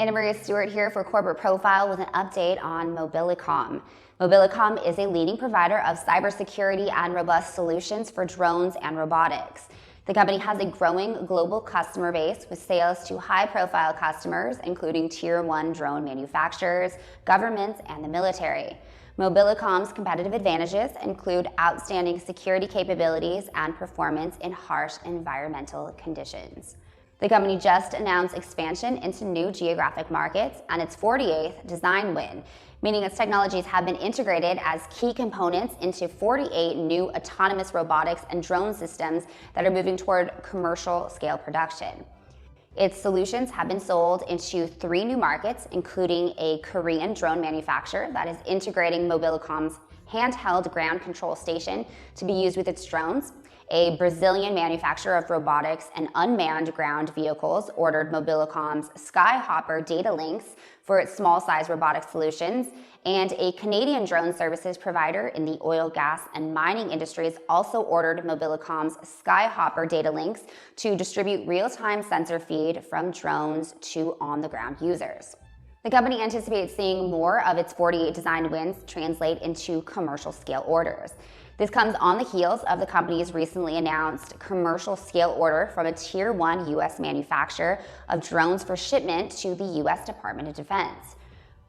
Anna Maria Stewart here for Corporate Profile with an update on Mobilicom. Mobilicom is a leading provider of cybersecurity and robust solutions for drones and robotics. The company has a growing global customer base with sales to high-profile customers, including Tier 1 drone manufacturers, governments, and the military. Mobilicom's competitive advantages include outstanding security capabilities and performance in harsh environmental conditions. The company just announced expansion into new geographic markets and its 48th design win, meaning its technologies have been integrated as key components into 48 new autonomous robotics and drone systems that are moving toward commercial scale production. Its solutions have been sold into 3 new markets, including a Korean drone manufacturer that is integrating Mobilicom's handheld ground control station to be used with its drones. A Brazilian manufacturer of robotics and unmanned ground vehicles ordered Mobilicom's SkyHopper Datalinks for its small-size robotic solutions, and a Canadian drone services provider in the oil, gas, and mining industries also ordered Mobilicom's SkyHopper Datalinks to distribute real-time sensor feed from drones to on-the-ground users. The company anticipates seeing more of its 48 design wins translate into commercial scale orders. This comes on the heels of the company's recently announced commercial scale order from a Tier 1 U.S. manufacturer of drones for shipment to the U.S. Department of Defense.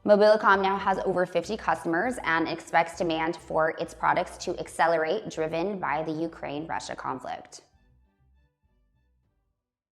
Mobilicom now has over 50 customers and expects demand for its products to accelerate, driven by the Ukraine-Russia conflict.